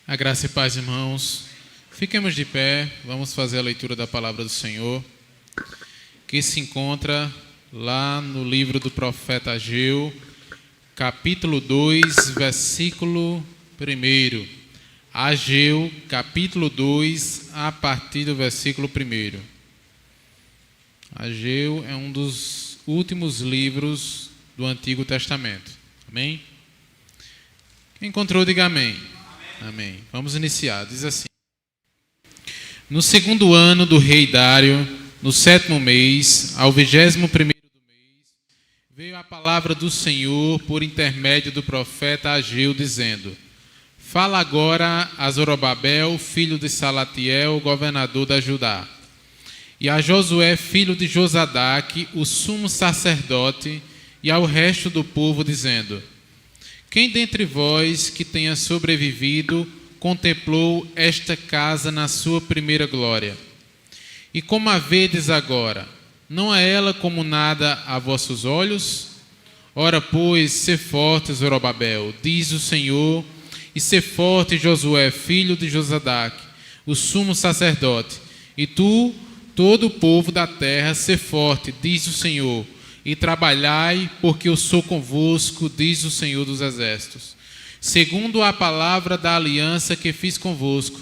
A graça e paz, irmãos. Fiquemos de pé, vamos fazer a leitura da palavra do Senhor, que se encontra lá no livro do profeta Ageu, capítulo 2, versículo 1. Ageu, capítulo 2, a partir do versículo 1. Ageu é um dos últimos livros do Antigo Testamento. Amém? Quem encontrou, diga amém. Amém. Vamos iniciar. Diz assim: No segundo ano do rei Dário, no 7º mês, ao 21º do mês, veio a palavra do Senhor por intermédio do profeta Ageu, dizendo: Fala agora a Zorobabel, filho de Salatiel, governador da Judá, e a Josué, filho de Josadaque, o sumo sacerdote, e ao resto do povo, dizendo: Quem dentre vós que tenha sobrevivido contemplou esta casa na sua primeira glória? E como a vedes agora, não é ela como nada a vossos olhos? Ora, pois, sê forte, Zorobabel, diz o Senhor, e sê forte, Josué, filho de Josadaque, o sumo sacerdote, e tu, todo o povo da terra, sê forte, diz o Senhor, e trabalhai, porque eu sou convosco, diz o Senhor dos Exércitos. Segundo a palavra da aliança que fiz convosco,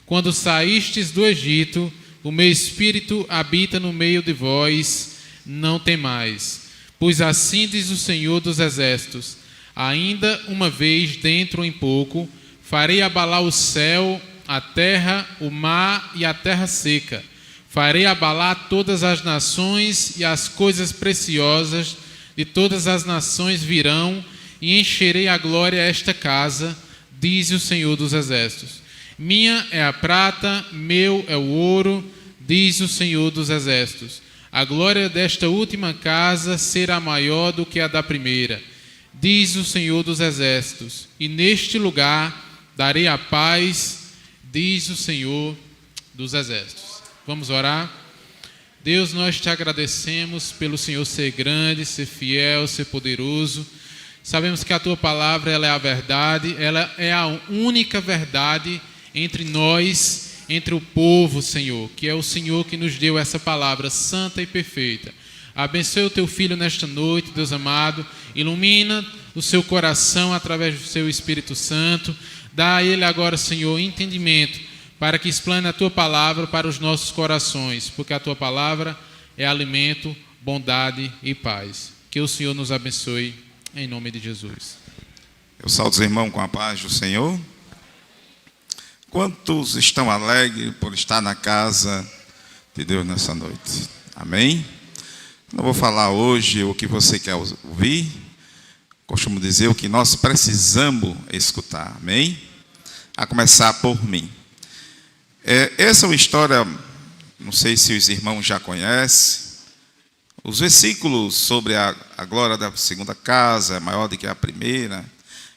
quando saístes do Egito, o meu espírito habita no meio de vós, não temais. Pois assim diz o Senhor dos Exércitos: ainda uma vez, dentro em pouco, farei abalar o céu, a terra, o mar e a terra seca. Farei abalar todas as nações, e as coisas preciosas de todas as nações virão, e encherei a glória esta casa, diz o Senhor dos Exércitos. Minha é a prata, meu é o ouro, diz o Senhor dos Exércitos. A glória desta última casa será maior do que a da primeira, diz o Senhor dos Exércitos. E neste lugar darei a paz, diz o Senhor dos Exércitos. Vamos orar? Deus, nós te agradecemos pelo Senhor ser grande, ser fiel, ser poderoso. Sabemos que a tua palavra, ela é a verdade, ela é a única verdade entre nós, entre o povo, Senhor, que é o Senhor que nos deu essa palavra santa e perfeita. Abençoe o teu filho nesta noite, Deus amado, ilumina o seu coração através do seu Espírito Santo. Dá a ele agora, Senhor, entendimento, para que explane a tua palavra para os nossos corações, porque a tua palavra é alimento, bondade e paz. Que o Senhor nos abençoe, em nome de Jesus. Eu saúdo os irmãos com a paz do Senhor. Quantos estão alegres por estar na casa de Deus nessa noite? Amém? Não vou falar hoje o que você quer ouvir. Costumo dizer o que nós precisamos escutar. Amém? A começar por mim. Essa é uma história, não sei se os irmãos já conhecem. Os versículos sobre a glória da segunda casa é maior do que a primeira.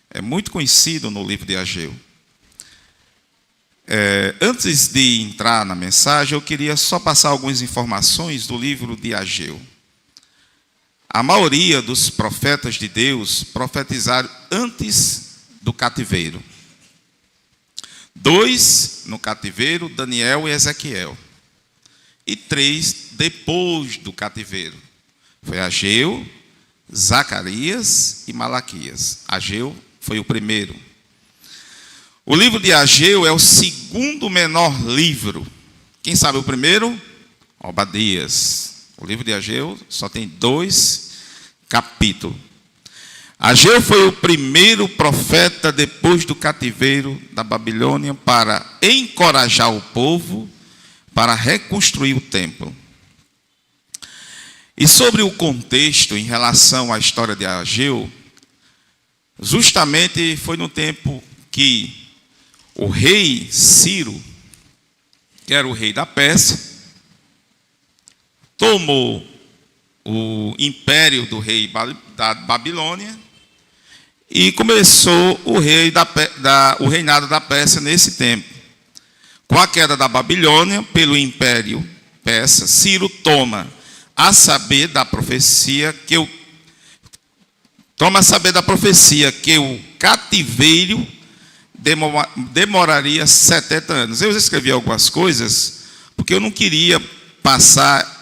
É muito conhecido no livro de Ageu. Antes de entrar na mensagem, eu queria só passar algumas informações do livro de Ageu. A maioria dos profetas de Deus profetizaram antes do cativeiro. 2 no cativeiro, Daniel e Ezequiel. E 3 depois do cativeiro. Foi Ageu, Zacarias e Malaquias. Ageu foi o primeiro. O livro de Ageu é o segundo menor livro. Quem sabe o primeiro? Obadias. O livro de Ageu só tem 2 capítulos. Ageu foi o primeiro profeta depois do cativeiro da Babilônia para encorajar o povo para reconstruir o templo. E sobre o contexto em relação à história de Ageu, justamente foi no tempo que o rei Ciro, que era o rei da Pérsia, tomou o império do rei da Babilônia e começou o reinado da Pérsia nesse tempo. Com a queda da Babilônia pelo império persa, Ciro toma a saber da profecia que o cativeiro demoraria 70 anos. Eu escrevi algumas coisas, porque eu não queria passar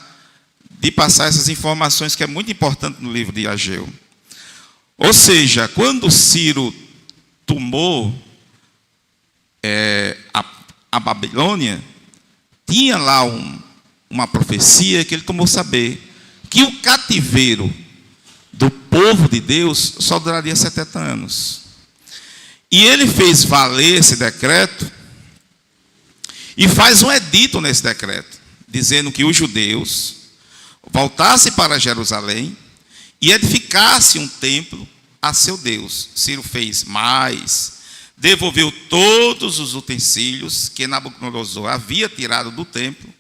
essas informações que é muito importante no livro de Ageu. Ou seja, quando Ciro tomou a Babilônia, tinha lá uma profecia que ele tomou saber que o cativeiro do povo de Deus só duraria 70 anos. E ele fez valer esse decreto e faz um edito nesse decreto, dizendo que os judeus voltassem para Jerusalém e edificassem um templo a seu Deus. Ciro fez mais, devolveu todos os utensílios que Nabucodonosor havia tirado do templo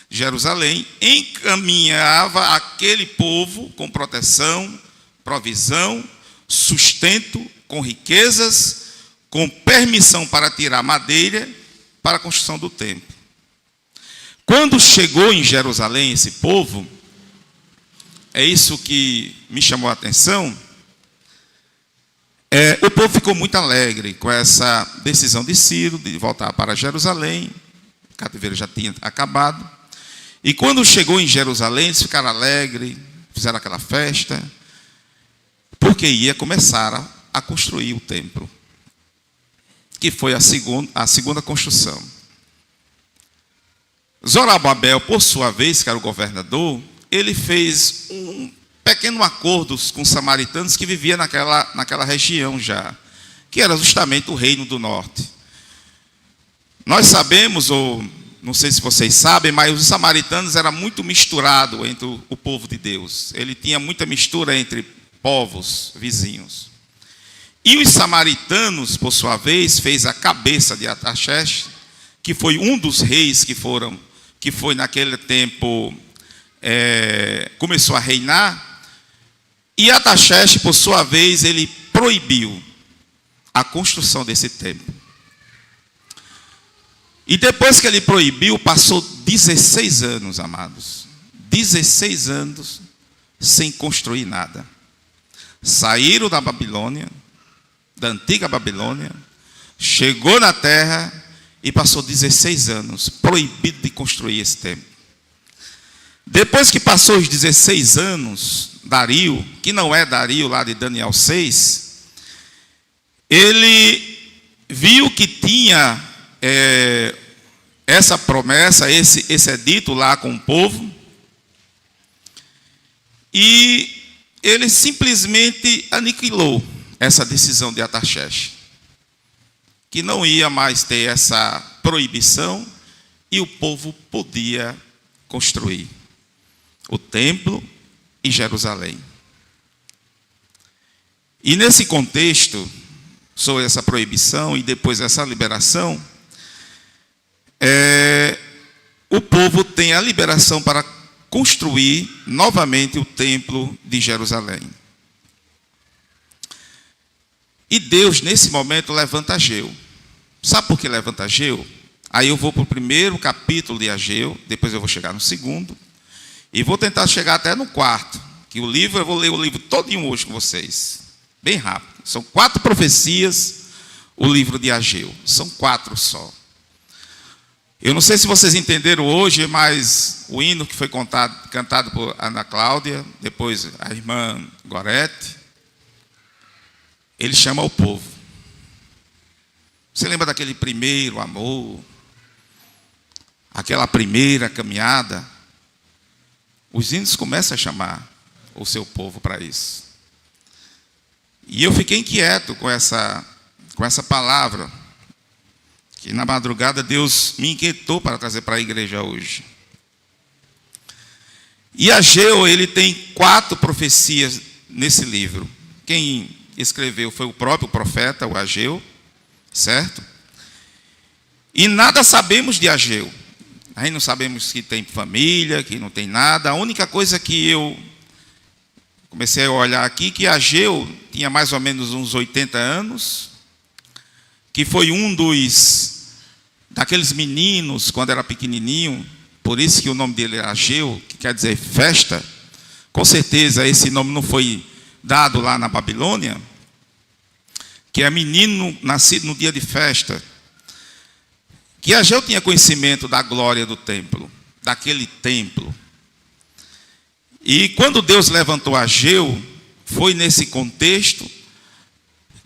de Jerusalém, encaminhava aquele povo com proteção, provisão, sustento, com riquezas, com permissão para tirar madeira para a construção do templo. Quando chegou em Jerusalém esse povo, é isso que me chamou a atenção, o povo ficou muito alegre com essa decisão de Ciro de voltar para Jerusalém. O cativeiro já tinha acabado. E quando chegou em Jerusalém, eles ficaram alegres, fizeram aquela festa, porque ia começar a construir o templo, que foi a segunda construção. Zorobabel, por sua vez, que era o governador, ele fez um pequeno acordo com os samaritanos que viviam naquela região já, que era justamente o reino do norte. Nós sabemos, ou não sei se vocês sabem, mas os samaritanos eram muito misturados entre o povo de Deus. Ele tinha muita mistura entre povos vizinhos. E os samaritanos, por sua vez, fez a cabeça de Artaxerxes, que foi um dos reis que foi naquele tempo, começou a reinar. E Artaxerxes, por sua vez, ele proibiu a construção desse templo. E depois que ele proibiu, passou 16 anos, amados. 16 anos sem construir nada. Saíram da Babilônia, da antiga Babilônia, chegou na terra e passou 16 anos proibido de construir esse templo. Depois que passou os 16 anos, Dario, que não é Dario lá de Daniel 6, ele viu que tinha essa promessa, esse edito lá com o povo, e ele simplesmente aniquilou essa decisão de Artaxerxes, que não ia mais ter essa proibição e o povo podia construir o templo e Jerusalém. E nesse contexto, sobre essa proibição e depois essa liberação, o povo tem a liberação para construir novamente o templo de Jerusalém. E Deus, nesse momento, levanta Ageu. Sabe por que levanta Ageu? Aí eu vou para o primeiro capítulo de Ageu, depois eu vou chegar no segundo, e vou tentar chegar até no quarto, que o livro, eu vou ler o livro todinho hoje com vocês, bem rápido. São 4 profecias, o livro de Ageu, são 4 só. Eu não sei se vocês entenderam hoje, mas o hino que foi cantado por Ana Cláudia, depois a irmã Gorete, ele chama o povo. Você lembra daquele primeiro amor, aquela primeira caminhada? Os hinos começam a chamar o seu povo para isso. E eu fiquei inquieto com essa palavra, que na madrugada Deus me inquietou para trazer para a igreja hoje. E Ageu, ele tem 4 profecias nesse livro. Quem escreveu foi o próprio profeta, o Ageu, certo? E nada sabemos de Ageu. A gente não sabemos que tem família, que não tem nada. A única coisa que eu comecei a olhar aqui, que Ageu tinha mais ou menos uns 80 anos, que foi um daqueles meninos, quando era pequenininho, por isso que o nome dele é Ageu, que quer dizer festa. Com certeza esse nome não foi dado lá na Babilônia, que é menino nascido no dia de festa, que Ageu tinha conhecimento da glória do templo, daquele templo. E quando Deus levantou Ageu, foi nesse contexto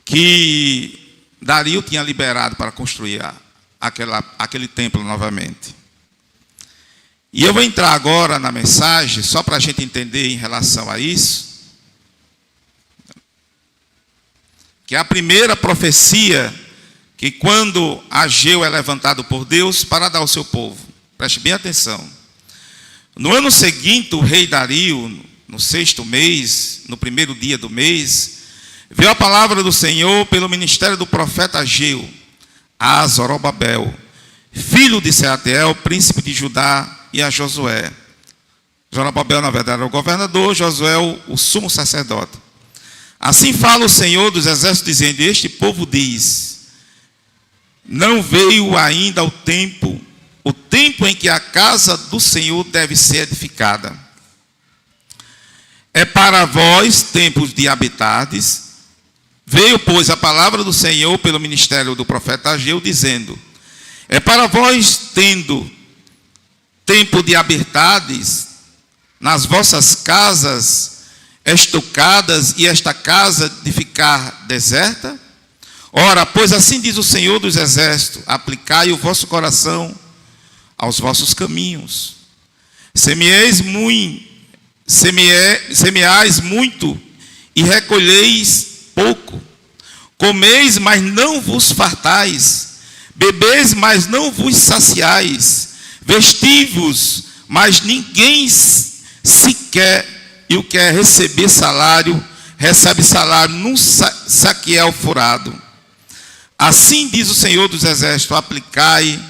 que Dario tinha liberado para construir aquele templo novamente. E eu vou entrar agora na mensagem, só para a gente entender em relação a isso, que a primeira profecia, que quando Ageu é levantado por Deus para dar ao seu povo, preste bem atenção. No ano seguinte, o rei Dario, no 6º mês, no primeiro dia do mês, veio a palavra do Senhor pelo ministério do profeta Ageu a Zorobabel, filho de Sealtiel, príncipe de Judá, e a Josué. Zorobabel, na verdade, era o governador, Josué, o sumo sacerdote. Assim fala o Senhor dos exércitos, dizendo: este povo diz, não veio ainda o tempo em que a casa do Senhor deve ser edificada. É para vós tempos de habitardes. Veio, pois, a palavra do Senhor pelo ministério do profeta Ageu, dizendo: é para vós tendo tempo de habitardes nas vossas casas estucadas, e esta casa de ficar deserta? Ora, pois assim diz o Senhor dos exércitos: aplicai o vosso coração aos vossos caminhos. Semeais muito e recolheis pouco. Comeis, mas não vos fartais. Bebeis, mas não vos saciais. Vestivos, mas ninguém sequer e o quer receber salário, recebe salário num saqueal furado. Assim diz o Senhor dos exércitos: aplicai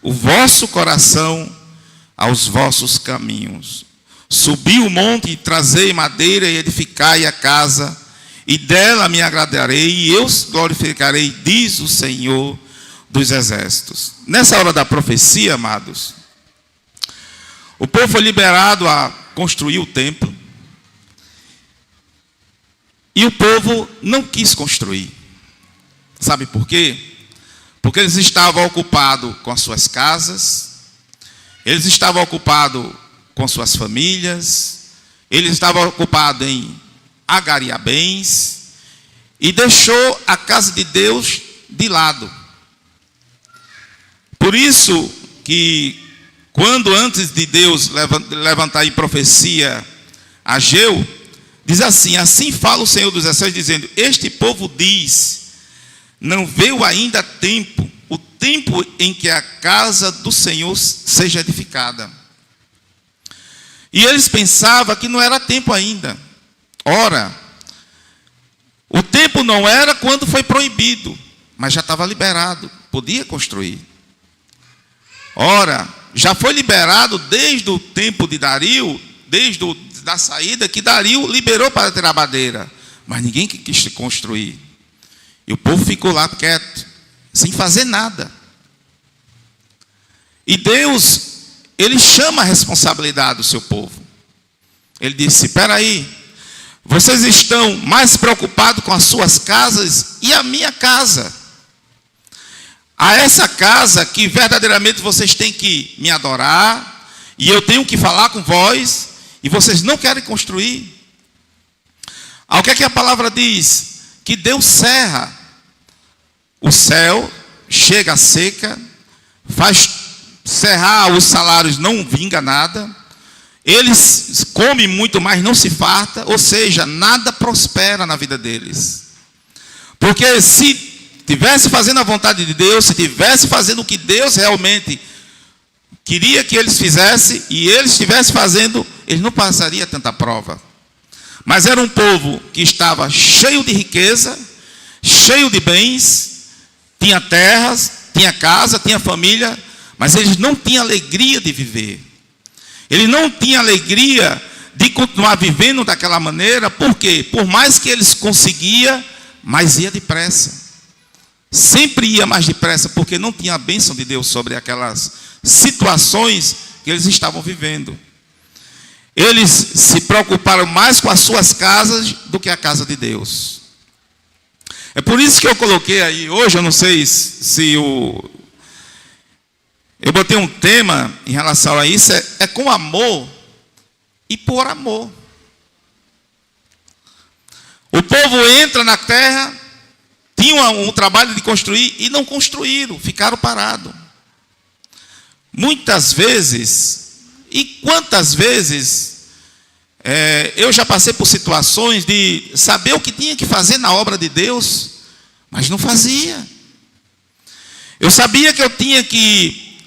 o vosso coração aos vossos caminhos. Subi o monte e trazei madeira e edificai a casa, e dela me agradarei e eu glorificarei, diz o Senhor dos exércitos. Nessa hora da profecia, amados, o povo foi liberado a construir o templo, e o povo não quis construir. Sabe por quê? Porque eles estavam ocupados com as suas casas, eles estavam ocupados com suas famílias, eles estavam ocupados em agariar bens, e deixou a casa de Deus de lado. Por isso que, quando antes de Deus levantar em profecia Ageu, diz assim: assim fala o Senhor dos exércitos, dizendo: este povo diz, não veio ainda o tempo em que a casa do Senhor seja edificada. E eles pensavam que não era tempo ainda. Ora, o tempo não era quando foi proibido, mas já estava liberado, podia construir. Ora, já foi liberado desde o tempo de Dario, da saída que Dario liberou para ter a madeira, mas ninguém quis construir. E o povo ficou lá quieto, sem fazer nada. E Deus, Ele chama a responsabilidade do seu povo. Ele disse: espera aí, vocês estão mais preocupados com as suas casas e a minha casa. A essa casa que verdadeiramente vocês têm que me adorar, e eu tenho que falar com vós, e vocês não querem construir. O que é que a palavra diz? Que Deus cerra o céu, chega a seca, faz cerrar os salários, não vinga nada, eles comem muito, mas não se farta, ou seja, nada prospera na vida deles. Porque se estivesse fazendo a vontade de Deus, se estivesse fazendo o que Deus realmente queria que eles fizessem, e eles estivessem fazendo, eles não passariam tanta prova. Mas era um povo que estava cheio de riqueza, cheio de bens, tinha terras, tinha casa, tinha família, mas eles não tinham alegria de viver. Eles não tinham alegria de continuar vivendo daquela maneira. Por quê? Por mais que eles conseguiam, mas ia depressa. Sempre ia mais depressa, porque não tinha a bênção de Deus sobre aquelas situações que eles estavam vivendo. Eles se preocuparam mais com as suas casas do que a casa de Deus. É por isso que eu coloquei aí, hoje eu não sei se eu botei um tema em relação a isso, é com amor e por amor. O povo entra na terra, tinha um trabalho de construir e não construíram, ficaram parados. Muitas vezes, e quantas vezes, eu já passei por situações de saber o que tinha que fazer na obra de Deus, mas não fazia. Eu sabia que eu tinha que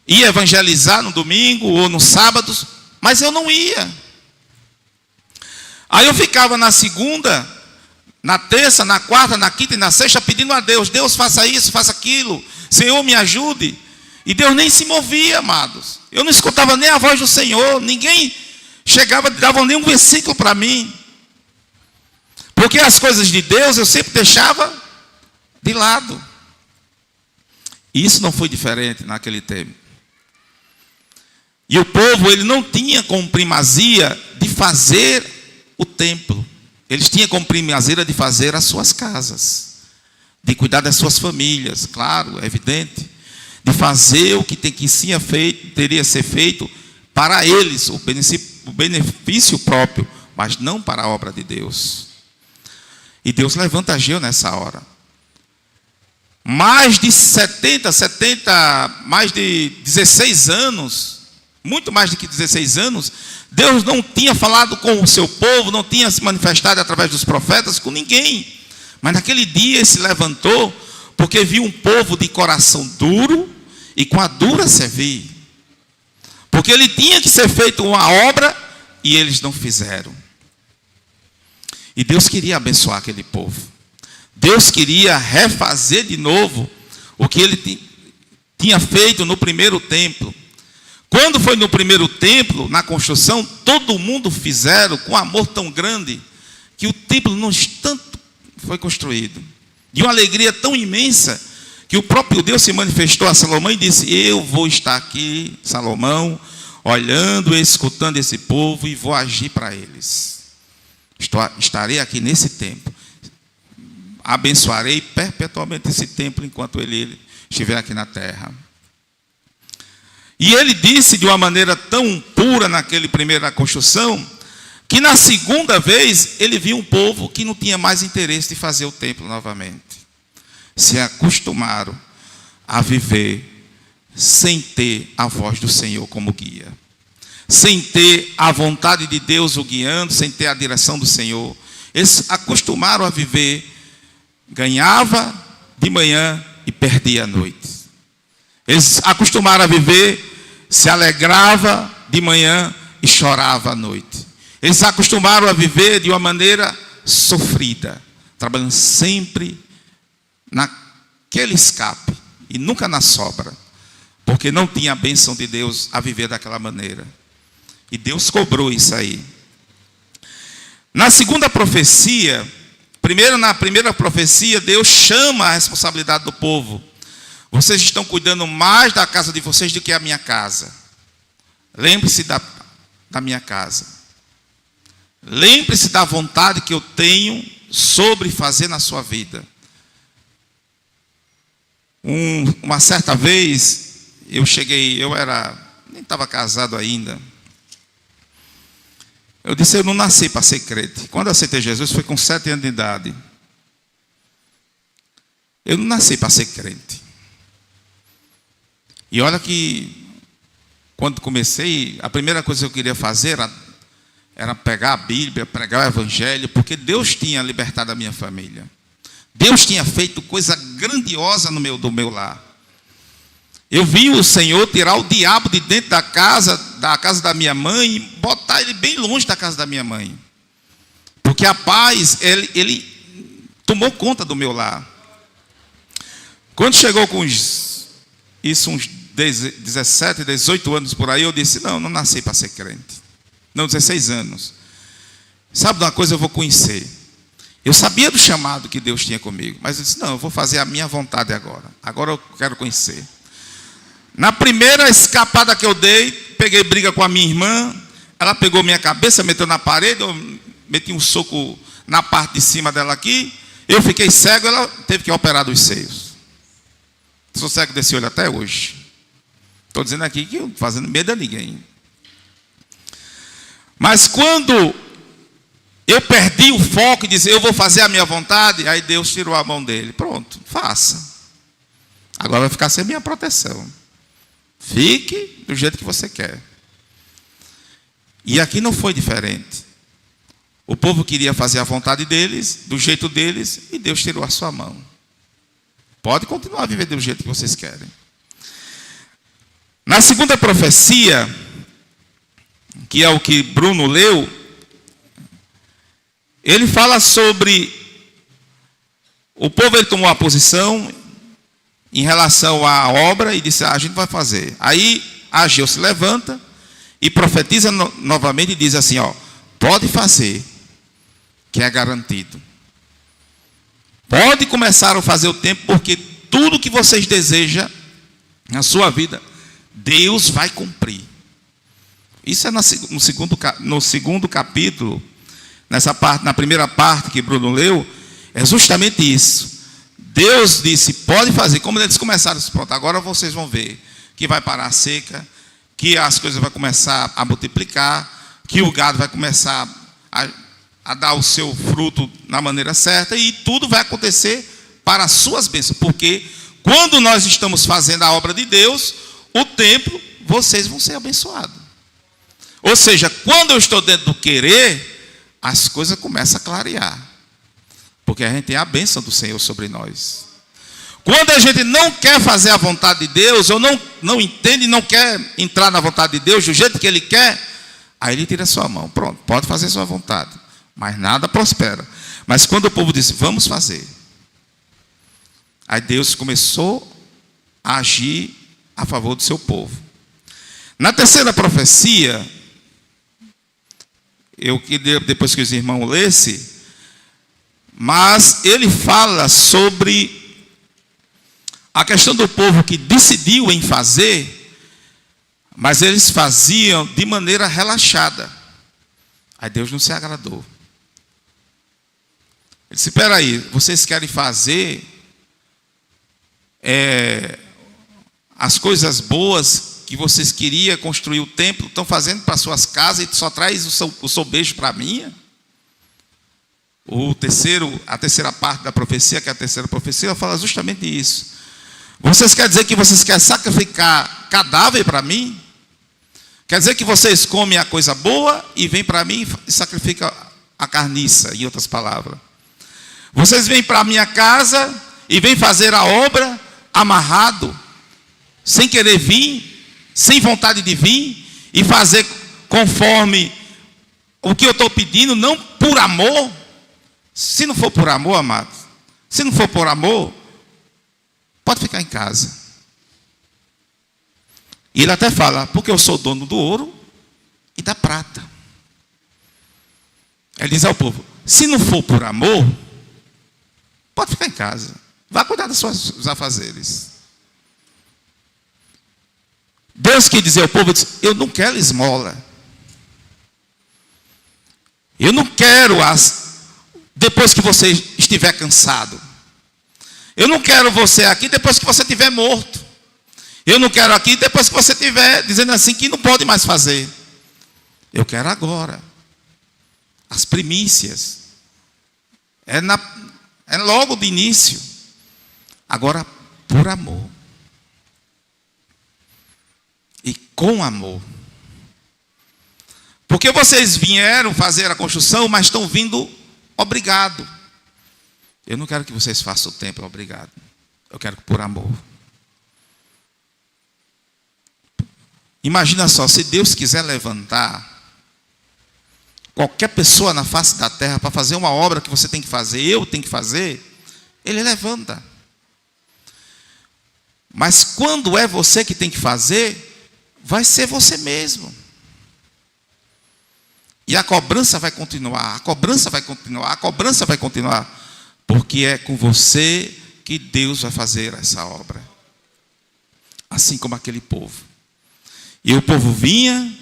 ir evangelizar no domingo ou no sábado, mas eu não ia. Aí eu ficava na segunda, na terça, na quarta, na quinta e na sexta pedindo a Deus: Deus, faça isso, faça aquilo, Senhor, me ajude. E Deus nem se movia, amados. Eu não escutava nem a voz do Senhor, ninguém chegava, dava nem um versículo para mim. Porque as coisas de Deus eu sempre deixava de lado. E isso não foi diferente naquele tempo. E o povo, ele não tinha como primazia de fazer o templo. Eles tinham como primazia de fazer as suas casas, de cuidar das suas famílias, claro, é evidente, de fazer o que teria ser feito para eles, o benefício próprio, mas não para a obra de Deus. E Deus levanta Ageu nessa hora. Mais de 16 anos, muito mais do que 16 anos, Deus não tinha falado com o seu povo, não tinha se manifestado através dos profetas com ninguém. Mas naquele dia ele se levantou, porque viu um povo de coração duro e com a dura servir. Porque ele tinha que ser feito uma obra e eles não fizeram. E Deus queria abençoar aquele povo. Deus queria refazer de novo o que ele tinha feito no primeiro templo. Quando foi no primeiro templo, na construção, todo mundo fizeram com amor tão grande, que o templo num instante foi construído. De uma alegria tão imensa, que o próprio Deus se manifestou a Salomão e disse: eu vou estar aqui, Salomão, olhando e escutando esse povo e vou agir para eles. Estarei aqui nesse templo. Abençoarei perpetuamente esse templo enquanto ele estiver aqui na terra. E ele disse de uma maneira tão pura naquele primeira construção, que na segunda vez ele viu um povo que não tinha mais interesse de fazer o templo novamente. Se acostumaram a viver sem ter a voz do Senhor como guia, sem ter a vontade de Deus o guiando, sem ter a direção do Senhor. Eles acostumaram a viver, ganhava de manhã e perdia à noite. Eles acostumaram a viver, se alegrava de manhã e chorava à noite. Eles acostumaram a viver de uma maneira sofrida, trabalhando sempre naquele escape e nunca na sobra, porque não tinha a bênção de Deus a viver daquela maneira. E Deus cobrou isso aí. Na segunda profecia, na primeira profecia, Deus chama a responsabilidade do povo. Vocês estão cuidando mais da casa de vocês do que a minha casa. Lembre-se da minha casa. Lembre-se da vontade que eu tenho sobre fazer na sua vida. Uma certa vez, eu nem estava casado ainda. Eu disse: eu não nasci para ser crente. Quando eu aceitei Jesus foi com 7 anos de idade. Eu não nasci para ser crente. E olha que, quando comecei, a primeira coisa que eu queria fazer era pegar a Bíblia, pregar o Evangelho, porque Deus tinha libertado a minha família. Deus tinha feito coisa grandiosa do meu lar. Eu vi o Senhor tirar o diabo de dentro da casa da minha mãe e botar ele bem longe da casa da minha mãe. Porque a paz, ele tomou conta do meu lar. Quando chegou com uns 17, 18 anos por aí, eu disse: não nasci para ser crente. Não, 16 anos. Sabe de uma coisa, eu vou conhecer. Eu sabia do chamado que Deus tinha comigo, mas eu disse: não, eu vou fazer a minha vontade agora. Agora eu quero conhecer. Na primeira escapada que eu dei, peguei briga com a minha irmã. Ela pegou minha cabeça, meteu na parede, eu meti um soco na parte de cima dela aqui. Eu fiquei cego, ela teve que operar dos seios. Sou cego desse olho até hoje. Estou dizendo aqui que eu fazendo medo a ninguém. Mas quando eu perdi o foco e disse, eu vou fazer a minha vontade, aí Deus tirou a mão dele. Pronto, faça. Agora vai ficar sem minha proteção. Fique do jeito que você quer. E aqui não foi diferente. O povo queria fazer a vontade deles, do jeito deles, e Deus tirou a sua mão. Pode continuar a viver do jeito que vocês querem. Na segunda profecia, que é o que Bruno leu, ele fala sobre o povo, ele tomou uma posição em relação à obra e disse, a gente vai fazer. Aí Ageu se levanta e profetiza novamente e diz assim, pode fazer, que é garantido. Pode começar a fazer o tempo, porque tudo que vocês desejam na sua vida, Deus vai cumprir. Isso é no segundo capítulo, nessa parte, na primeira parte que Bruno leu, é justamente isso. Deus disse, pode fazer. Como eles começaram, pronto, agora vocês vão ver que vai parar a seca, que as coisas vão começar a multiplicar, que o gado vai começar a dar o seu fruto na maneira certa, e tudo vai acontecer para as suas bênçãos, porque quando nós estamos fazendo a obra de Deus, o templo, vocês vão ser abençoados. Ou seja, quando eu estou dentro do querer, as coisas começam a clarear, porque a gente tem a bênção do Senhor sobre nós. Quando a gente não quer fazer a vontade de Deus, ou não entende e não quer entrar na vontade de Deus do jeito que Ele quer, aí Ele tira a sua mão. Pronto, pode fazer a sua vontade, mas nada prospera. Mas quando o povo disse, vamos fazer, aí Deus começou a agir a favor do seu povo. Na terceira profecia, eu queria depois que os irmãos lessem, mas ele fala sobre a questão do povo que decidiu em fazer, mas eles faziam de maneira relaxada. Aí Deus não se agradou. Ele disse, espera aí, vocês querem fazer as coisas boas que vocês queriam construir o templo, estão fazendo para suas casas e só traz o seu beijo para a minha? A terceira parte da profecia, que é a terceira profecia, fala justamente isso. Vocês querem dizer que vocês querem sacrificar cadáver para mim? Quer dizer que vocês comem a coisa boa e vêm para mim e sacrificam a carniça, em outras palavras. Vocês vêm para a minha casa e vêm fazer a obra amarrado, sem querer vir, sem vontade de vir, e fazer conforme o que eu estou pedindo, não por amor. Se não for por amor, amado, se não for por amor, pode ficar em casa. E ele até fala, porque eu sou dono do ouro e da prata. Ele diz ao povo, se não for por amor, pode ficar em casa. Vá cuidar dos seus afazeres. Deus quer dizer ao povo, eu não quero esmola. Eu não quero depois que você estiver cansado. Eu não quero você aqui depois que você estiver morto. Eu não quero aqui depois que você estiver dizendo assim que não pode mais fazer. Eu quero agora. As primícias. É logo de início. Agora, por amor. E com amor. Porque vocês vieram fazer a construção, mas estão vindo obrigado. Eu não quero que vocês façam o templo obrigado. Eu quero por amor. Imagina só, se Deus quiser levantar qualquer pessoa na face da terra para fazer uma obra que você tem que fazer, eu tenho que fazer, Ele levanta. Mas quando é você que tem que fazer, vai ser você mesmo. E a cobrança vai continuar, a cobrança vai continuar, a cobrança vai continuar. Porque é com você que Deus vai fazer essa obra. Assim como aquele povo. E o povo vinha,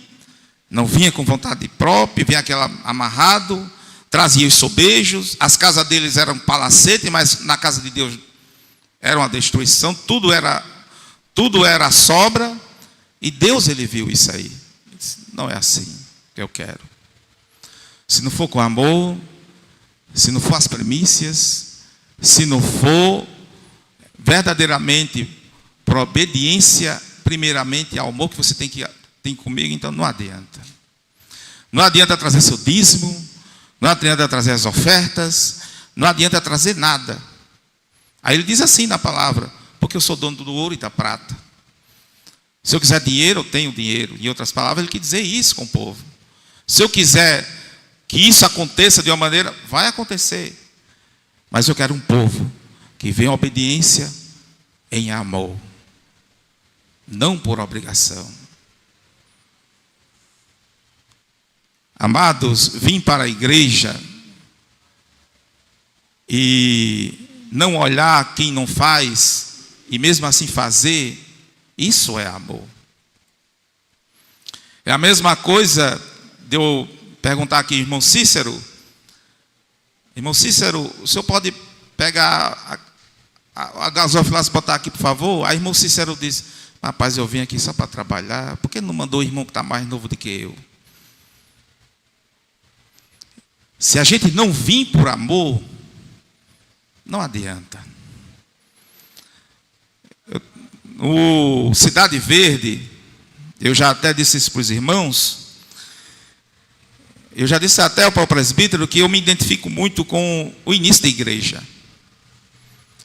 não vinha com vontade própria, vinha aquela amarrado, trazia os sobejos, as casas deles eram palacete, mas na casa de Deus era uma destruição, tudo era sobra, e Deus, ele viu isso aí. Ele disse, não é assim que eu quero. Se não for com amor, se não for as primícias, se não for verdadeiramente por obediência, primeiramente ao amor que você tem comigo, então não adianta. Não adianta trazer seu dízimo, não adianta trazer as ofertas, não adianta trazer nada. Aí ele diz assim na palavra, porque eu sou dono do ouro e da prata. Se eu quiser dinheiro, eu tenho dinheiro. Em outras palavras, ele quer dizer isso com o povo. Se eu quiser que isso aconteça de uma maneira, vai acontecer. Mas eu quero um povo que venha a obediência em amor, não por obrigação. Amados, vim para a igreja e não olhar quem não faz e mesmo assim fazer, isso é amor. É a mesma coisa de eu perguntar aqui, irmão Cícero, o senhor pode pegar a gasofilaça e botar aqui, por favor? Aí irmão Cícero diz, rapaz, eu vim aqui só para trabalhar, por que não mandou o irmão que está mais novo do que eu? Se a gente não vir por amor, não adianta. No Cidade Verde, eu já até disse isso para os irmãos, eu já disse até para o presbítero que eu me identifico muito com o início da igreja.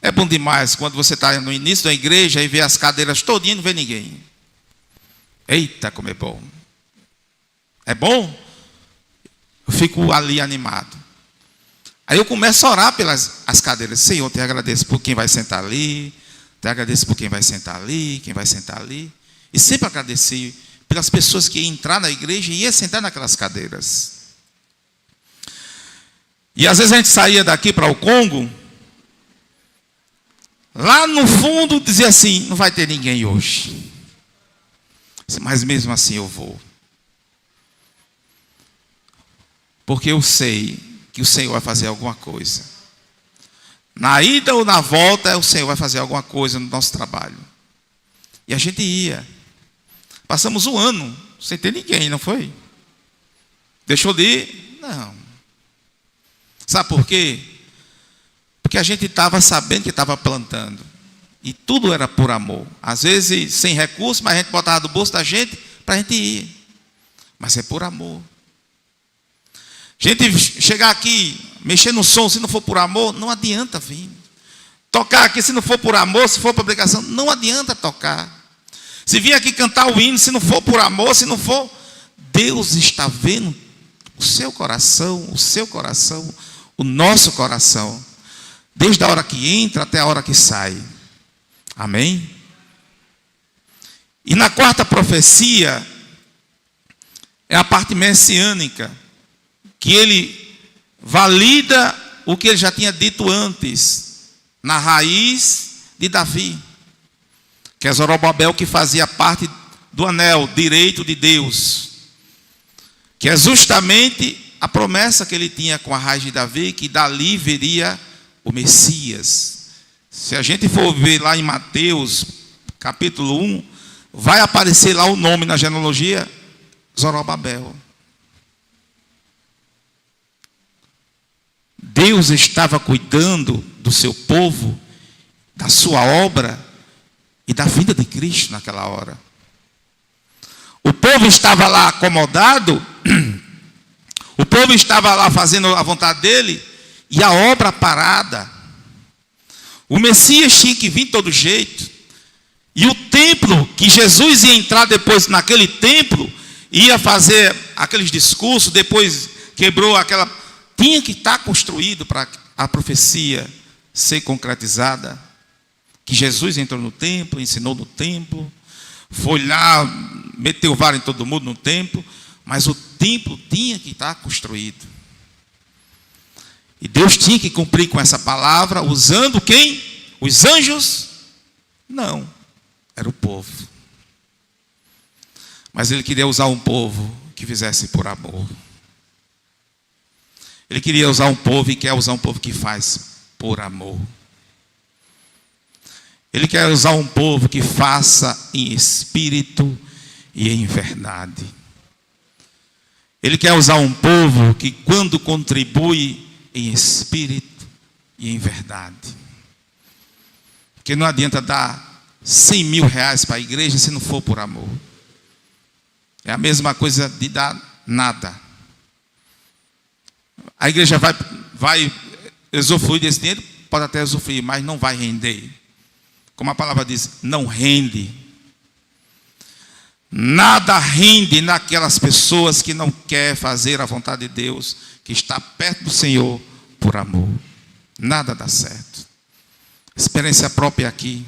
É bom demais quando você está no início da igreja e vê as cadeiras todinhas e não vê ninguém. Eita, como é bom. É bom? Eu fico ali animado. Aí eu começo a orar pelas cadeiras. Senhor, te agradeço por quem vai sentar ali, te agradeço por quem vai sentar ali, quem vai sentar ali. E sempre agradeci pelas pessoas que iam entrar na igreja e iam sentar naquelas cadeiras. E às vezes a gente saía daqui para o Congo, lá no fundo dizia assim, não vai ter ninguém hoje. Mas mesmo assim eu vou. Porque eu sei que o Senhor vai fazer alguma coisa. Na ida ou na volta, o Senhor vai fazer alguma coisa no nosso trabalho. E a gente ia. Passamos um ano sem ter ninguém, não foi? Deixou de ir? Não. Sabe por quê? Porque a gente estava sabendo que estava plantando. E tudo era por amor. Às vezes sem recurso, mas a gente botava do bolso da gente para a gente ir. Mas é por amor. Gente chegar aqui, mexer no som, se não for por amor, não adianta vir. Tocar aqui, se não for por amor, se for por obrigação, não adianta tocar. Se vir aqui cantar o hino, se não for por amor, se não for, Deus está vendo o seu coração, o nosso coração, desde a hora que entra até a hora que sai. Amém? E na quarta profecia, é a parte messiânica, que ele valida o que ele já tinha dito antes, na raiz de Davi, que é Zorobabel, que fazia parte do anel direito de Deus, que é justamente a promessa que ele tinha com a raiz de Davi, que dali viria o Messias. Se a gente for ver lá em Mateus, capítulo 1, vai aparecer lá o nome na genealogia, Zorobabel. Deus estava cuidando do seu povo, da sua obra e da vinda de Cristo naquela hora. O povo estava lá acomodado, o povo estava lá fazendo a vontade dele e a obra parada. O Messias tinha que vir de todo jeito. E o templo, que Jesus ia entrar depois naquele templo, ia fazer aqueles discursos, depois quebrou aquela... Tinha que estar construído para a profecia ser concretizada. Que Jesus entrou no templo, ensinou no templo, foi lá, meteu vara em todo mundo no templo, mas o templo tinha que estar construído. E Deus tinha que cumprir com essa palavra, usando quem? Os anjos? Não, era o povo. Mas ele queria usar um povo que fizesse por amor. Ele queria usar um povo e quer usar um povo que faz por amor. Ele quer usar um povo que faça em espírito e em verdade. Ele quer usar um povo que quando contribui em espírito e em verdade. Porque não adianta dar 100 mil reais para a igreja se não for por amor. É a mesma coisa de dar nada. A igreja vai usufruir desse dinheiro, pode até usufruir, mas não vai render. Como a palavra diz, não rende. Nada rende naquelas pessoas que não querem fazer a vontade de Deus, que está perto do Senhor por amor. Nada dá certo. Experiência própria aqui.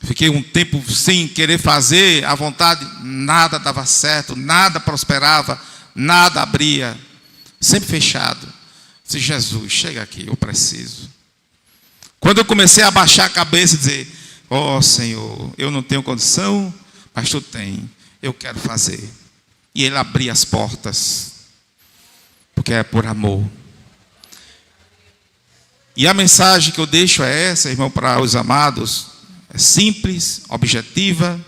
Fiquei um tempo sem querer fazer a vontade, nada dava certo, nada prosperava, nada abria, sempre fechado. Disse, Jesus, chega aqui, eu preciso. Quando eu comecei a baixar a cabeça e dizer, ó Senhor, eu não tenho condição, mas Tu tem, eu quero fazer. E Ele abria as portas, porque é por amor. E a mensagem que eu deixo é essa, irmão, para os amados, é simples, objetiva,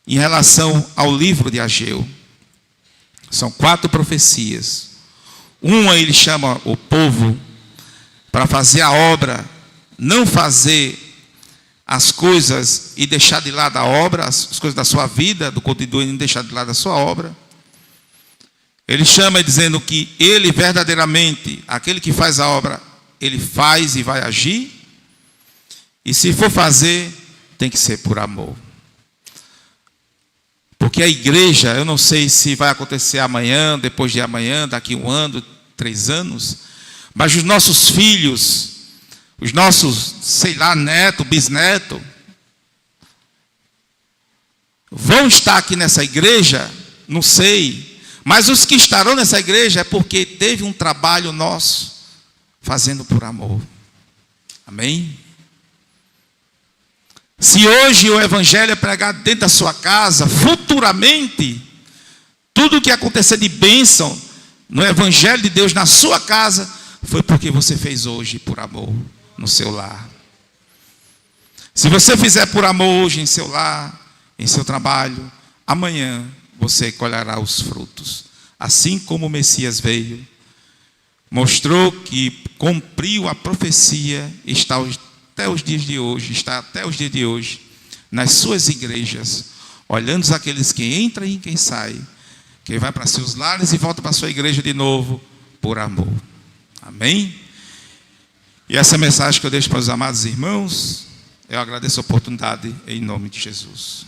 em relação ao livro de Ageu. São 4 profecias. Uma ele chama o povo para fazer a obra, não fazer as coisas e deixar de lado a obra, as coisas da sua vida, do cotidiano, e não deixar de lado a sua obra. Ele chama dizendo que ele verdadeiramente, aquele que faz a obra, ele faz e vai agir. E se for fazer, tem que ser por amor. Porque a igreja, eu não sei se vai acontecer amanhã, depois de amanhã, daqui 1 ano, 3 anos, mas os nossos filhos, os nossos, sei lá, neto, bisneto, vão estar aqui nessa igreja, não sei, mas os que estarão nessa igreja é porque teve um trabalho nosso, fazendo por amor. Amém? Se hoje o evangelho é pregado dentro da sua casa, futuramente, tudo o que acontecer de bênção no evangelho de Deus na sua casa, foi porque você fez hoje por amor no seu lar. Se você fizer por amor hoje em seu lar, em seu trabalho, amanhã você colherá os frutos. Assim como o Messias veio, mostrou que cumpriu a profecia, está até os dias de hoje, nas suas igrejas, olhando aqueles que entram e quem sai, que vai para seus lares e volta para a sua igreja de novo, por amor. Amém? E essa mensagem que eu deixo para os amados irmãos, eu agradeço a oportunidade em nome de Jesus.